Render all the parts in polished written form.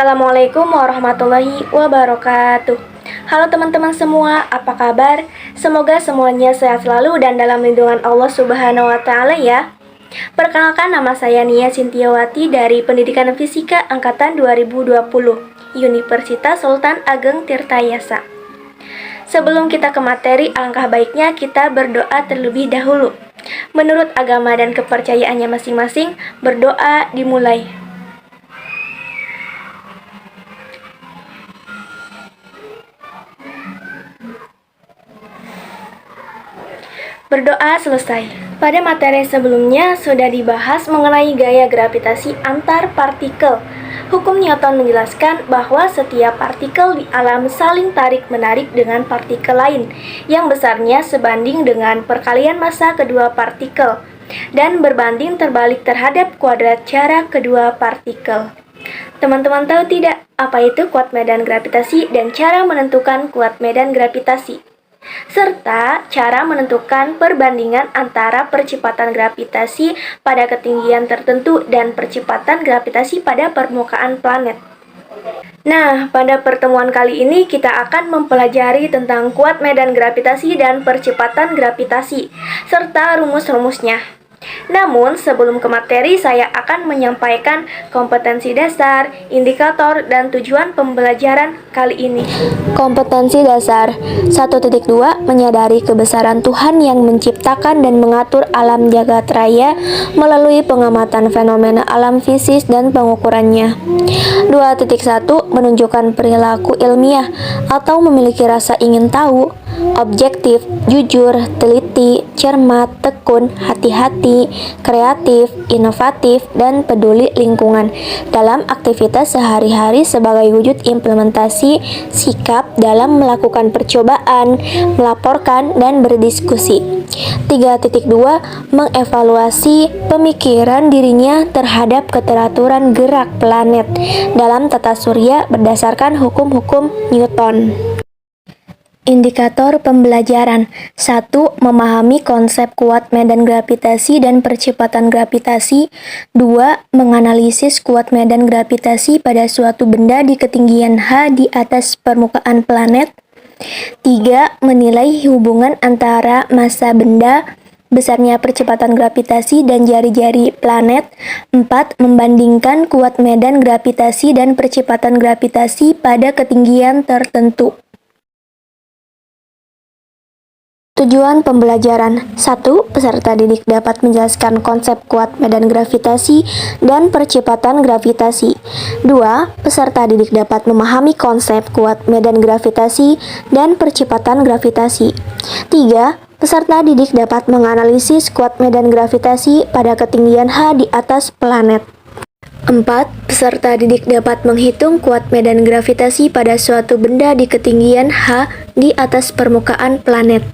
Assalamualaikum warahmatullahi wabarakatuh. Halo teman-teman semua, apa kabar? Semoga semuanya sehat selalu dan dalam lindungan Allah Subhanahu wa Ta'ala ya. Perkenalkan, nama saya Nia Sintiawati dari Pendidikan Fisika Angkatan 2020, Universitas Sultan Ageng Tirtayasa. Sebelum kita ke materi, alangkah baiknya kita berdoa terlebih dahulu. Menurut agama dan kepercayaannya masing-masing, berdoa dimulai. Berdoa selesai. Pada materi sebelumnya sudah dibahas mengenai gaya gravitasi antar partikel. Hukum Newton menjelaskan bahwa setiap partikel di alam saling tarik-menarik dengan partikel lain yang besarnya sebanding dengan perkalian massa kedua partikel dan berbanding terbalik terhadap kuadrat jarak kedua partikel. Teman-teman tahu tidak apa itu kuat medan gravitasi dan cara menentukan kuat medan gravitasi? Serta cara menentukan perbandingan antara percepatan gravitasi pada ketinggian tertentu dan percepatan gravitasi pada permukaan planet. Nah, pada pertemuan kali ini kita akan mempelajari tentang kuat medan gravitasi dan percepatan gravitasi, serta rumus-rumusnya. Namun, sebelum ke materi, saya akan menyampaikan kompetensi dasar, indikator, dan tujuan pembelajaran kali ini. Kompetensi dasar 1.2 Menyadari kebesaran Tuhan yang menciptakan dan mengatur alam jagat raya melalui pengamatan fenomena alam fisis dan pengukurannya. 2.1 Menunjukkan perilaku ilmiah atau memiliki rasa ingin tahu, objektif, jujur, teliti, cermat, tekun, hati-hati, kreatif, inovatif, dan peduli lingkungan dalam aktivitas sehari-hari sebagai wujud implementasi sikap dalam melakukan percobaan, melaporkan, dan berdiskusi. 3.2 Mengevaluasi pemikiran dirinya terhadap keteraturan gerak planet dalam tata surya berdasarkan hukum-hukum Newton. Indikator pembelajaran 1. Memahami konsep kuat medan gravitasi dan percepatan gravitasi. 2. Menganalisis kuat medan gravitasi pada suatu benda di ketinggian h di atas permukaan planet. 3. Menilai hubungan antara massa benda, besarnya percepatan gravitasi, dan jari-jari planet. 4. Membandingkan kuat medan gravitasi dan percepatan gravitasi pada ketinggian tertentu. Tujuan pembelajaran 1. Peserta didik dapat menjelaskan konsep kuat medan gravitasi dan percepatan gravitasi. 2. Peserta didik dapat memahami konsep kuat medan gravitasi dan percepatan gravitasi. 3. Peserta didik dapat menganalisis kuat medan gravitasi pada ketinggian h di atas planet. 4. Peserta didik dapat menghitung kuat medan gravitasi pada suatu benda di ketinggian h di atas permukaan planet.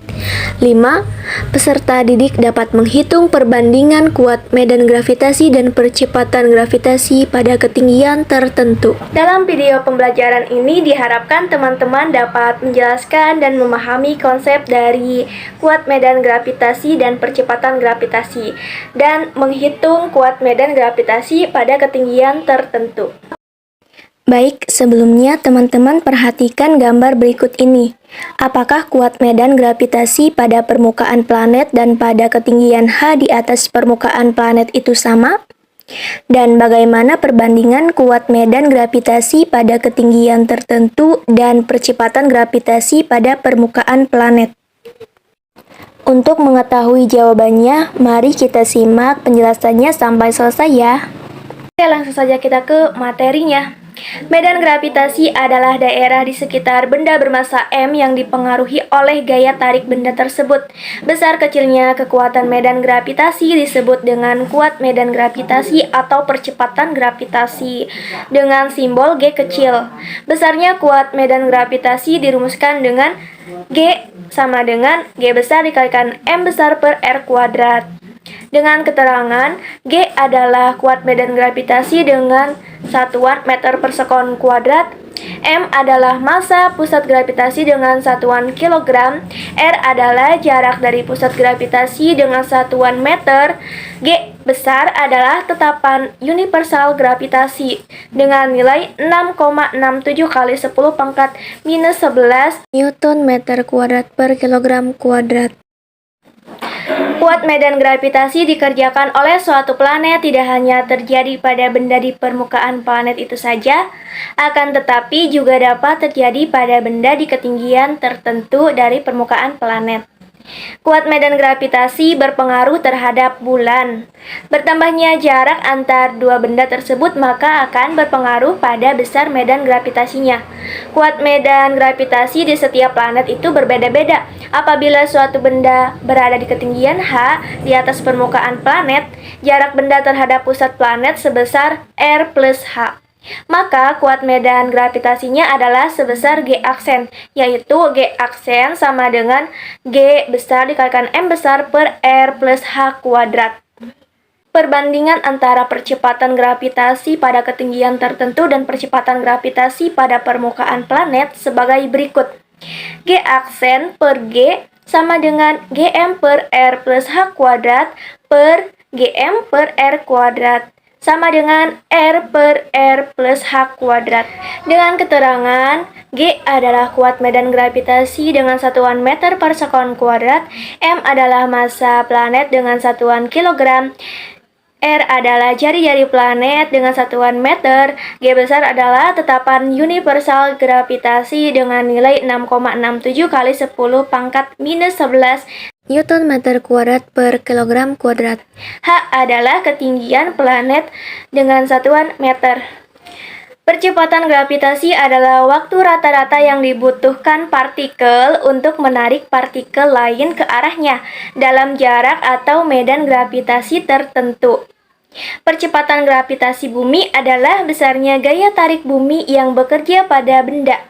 5. Peserta didik dapat menghitung perbandingan kuat medan gravitasi dan percepatan gravitasi pada ketinggian tertentu. Dalam video pembelajaran ini diharapkan teman-teman dapat menjelaskan dan memahami konsep dari kuat medan gravitasi dan percepatan gravitasi dan menghitung kuat medan gravitasi pada ketinggian tertentu. Baik, sebelumnya teman-teman perhatikan gambar berikut ini. Apakah kuat medan gravitasi pada permukaan planet dan pada ketinggian h di atas permukaan planet itu sama? Dan bagaimana perbandingan kuat medan gravitasi pada ketinggian tertentu dan percepatan gravitasi pada permukaan planet? Untuk mengetahui jawabannya, mari kita simak penjelasannya sampai selesai ya. Oke, langsung saja kita ke materinya. Medan gravitasi adalah daerah di sekitar benda bermassa M yang dipengaruhi oleh gaya tarik benda tersebut. Besar kecilnya kekuatan medan gravitasi disebut dengan kuat medan gravitasi atau percepatan gravitasi dengan simbol G kecil. Besarnya kuat medan gravitasi dirumuskan dengan G sama dengan G besar dikalikan M besar per R kuadrat. Dengan keterangan, G adalah kuat medan gravitasi dengan satuan meter per sekon kuadrat, M adalah massa pusat gravitasi dengan satuan kilogram, R adalah jarak dari pusat gravitasi dengan satuan meter, G besar adalah tetapan universal gravitasi dengan nilai 6,67 kali 10 pangkat minus 11 Newton meter kuadrat per kilogram kuadrat. Kuat medan gravitasi dikerjakan oleh suatu planet tidak hanya terjadi pada benda di permukaan planet itu saja, akan tetapi juga dapat terjadi pada benda di ketinggian tertentu dari permukaan planet. Kuat medan gravitasi berpengaruh terhadap bulan. Bertambahnya jarak antar dua benda tersebut maka akan berpengaruh pada besar medan gravitasinya. Kuat medan gravitasi di setiap planet itu berbeda-beda. Apabila suatu benda berada di ketinggian H di atas permukaan planet, jarak benda terhadap pusat planet sebesar R plus H. Maka kuat medan gravitasinya adalah sebesar G aksen, yaitu G aksen sama dengan G besar dikalikan M besar per R plus H kuadrat. Perbandingan antara percepatan gravitasi pada ketinggian tertentu dan percepatan gravitasi pada permukaan planet sebagai berikut. G aksen per G sama dengan Gm per R plus H kuadrat per Gm per R kuadrat sama dengan R per R plus H kuadrat. Dengan keterangan, G adalah kuat medan gravitasi dengan satuan meter per sekon kuadrat, M adalah massa planet dengan satuan kilogram, R adalah jari-jari planet dengan satuan meter, G besar adalah tetapan universal gravitasi dengan nilai 6,67 kali 10 pangkat minus 11 Newton meter kuadrat per kilogram kuadrat. H adalah ketinggian planet dengan satuan meter. Percepatan gravitasi adalah waktu rata-rata yang dibutuhkan partikel untuk menarik partikel lain ke arahnya dalam jarak atau medan gravitasi tertentu. Percepatan gravitasi bumi adalah besarnya gaya tarik bumi yang bekerja pada benda.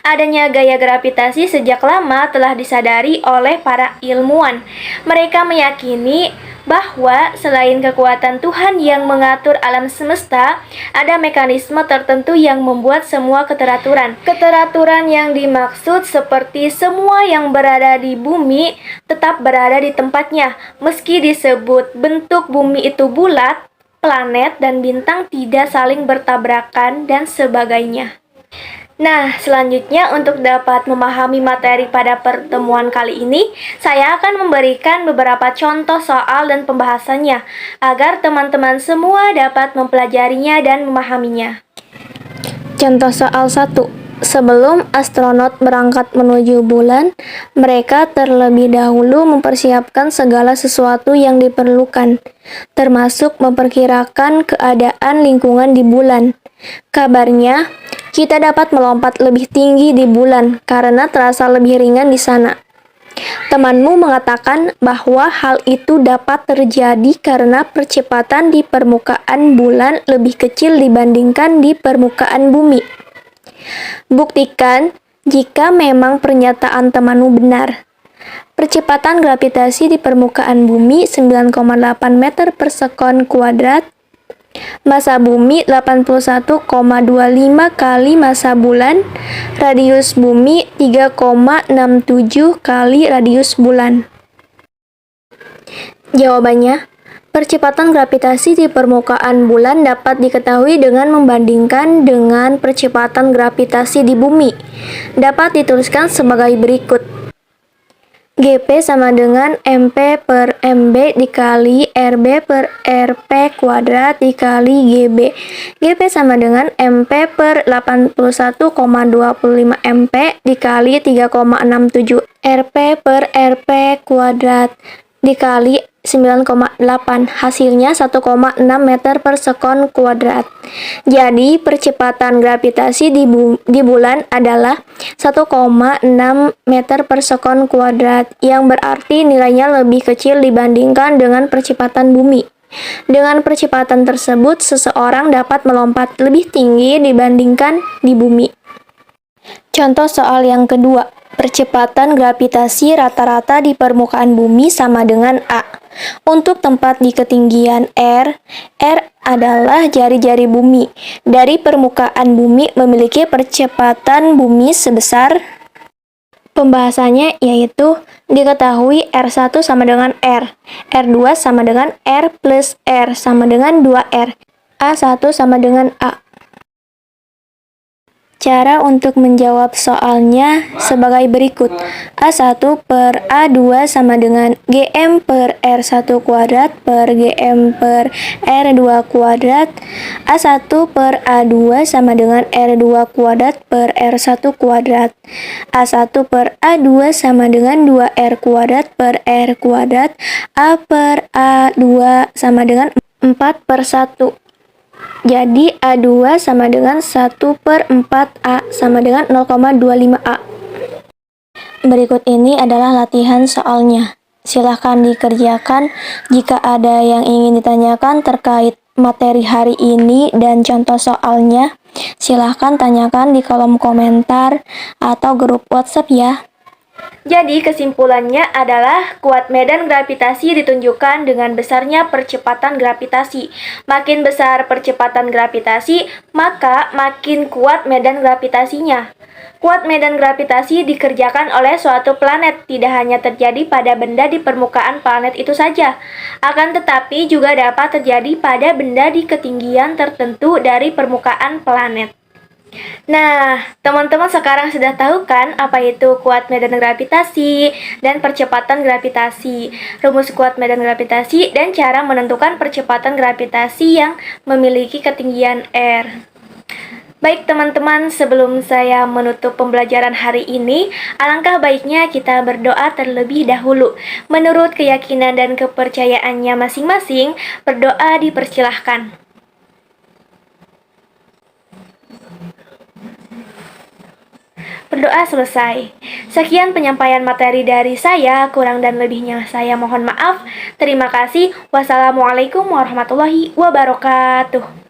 Adanya gaya gravitasi sejak lama telah disadari oleh para ilmuwan. Mereka meyakini bahwa selain kekuatan Tuhan yang mengatur alam semesta, ada mekanisme tertentu yang membuat semua keteraturan. Keteraturan yang dimaksud seperti semua yang berada di bumi tetap berada di tempatnya, meski disebut bentuk bumi itu bulat, planet dan bintang tidak saling bertabrakan dan sebagainya. Nah, selanjutnya untuk dapat memahami materi pada pertemuan kali ini, saya akan memberikan beberapa contoh soal dan pembahasannya, agar teman-teman semua dapat mempelajarinya dan memahaminya. Contoh soal 1. Sebelum astronot berangkat menuju bulan, mereka terlebih dahulu mempersiapkan segala sesuatu yang diperlukan, termasuk memperkirakan keadaan lingkungan di bulan. Kabarnya, kita dapat melompat lebih tinggi di bulan karena terasa lebih ringan di sana. Temanmu mengatakan bahwa hal itu dapat terjadi karena percepatan di permukaan bulan lebih kecil dibandingkan di permukaan bumi. Buktikan jika memang pernyataan temanmu benar. Percepatan gravitasi di permukaan bumi 9,8 meter per sekon kuadrat. Massa bumi 81,25 kali massa bulan. Radius bumi 3,67 kali radius bulan. Jawabannya, percepatan gravitasi di permukaan bulan dapat diketahui dengan membandingkan dengan percepatan gravitasi di bumi. Dapat dituliskan sebagai berikut. GP sama dengan MP per MB dikali RB per RP kuadrat dikali GB. GP sama dengan MP per 81,25 MP dikali 3,67 RP per RP kuadrat dikali 9,8, hasilnya 1,6 meter per sekon kuadrat. Jadi percepatan gravitasi di bulan adalah 1,6 meter per sekon kuadrat, yang berarti nilainya lebih kecil dibandingkan dengan percepatan bumi. Dengan percepatan tersebut, seseorang dapat melompat lebih tinggi dibandingkan di bumi. Contoh soal yang kedua. Percepatan gravitasi rata-rata di permukaan bumi sama dengan A. Untuk tempat di ketinggian R adalah jari-jari bumi. Dari permukaan bumi memiliki percepatan bumi sebesar Pembahasannya yaitu diketahui R1 sama dengan R, R2 sama dengan R plus R sama dengan 2R, A1 sama dengan A. Cara untuk menjawab soalnya sebagai berikut. A1 per A2 sama dengan GM per R1 kuadrat per GM per R2 kuadrat. A1 per A2 sama dengan R2 kuadrat per R1 kuadrat. A1 per A2 sama dengan 2R kuadrat per R kuadrat. A per A2 sama dengan 4 per 1. Jadi A2 sama dengan 1 per 4A sama dengan 0,25A. Berikut ini adalah latihan soalnya. Silahkan dikerjakan. Jika ada yang ingin ditanyakan terkait materi hari ini dan contoh soalnya, silahkan tanyakan di kolom komentar atau grup WhatsApp ya. Jadi kesimpulannya adalah kuat medan gravitasi ditunjukkan dengan besarnya percepatan gravitasi. Makin besar percepatan gravitasi, maka makin kuat medan gravitasinya. Kuat medan gravitasi dikerjakan oleh suatu planet, tidak hanya terjadi pada benda di permukaan planet itu saja. Akan tetapi juga dapat terjadi pada benda di ketinggian tertentu dari permukaan planet. Nah, teman-teman sekarang sudah tahu kan apa itu kuat medan gravitasi dan percepatan gravitasi, rumus kuat medan gravitasi, dan cara menentukan percepatan gravitasi yang memiliki ketinggian R. Baik teman-teman, sebelum saya menutup pembelajaran hari ini, alangkah baiknya kita berdoa terlebih dahulu. Menurut keyakinan dan kepercayaannya masing-masing, berdoa dipersilahkan. Berdoa selesai. Sekian penyampaian materi dari saya, kurang dan lebihnya saya mohon maaf. Terima kasih. Wassalamualaikum warahmatullahi wabarakatuh.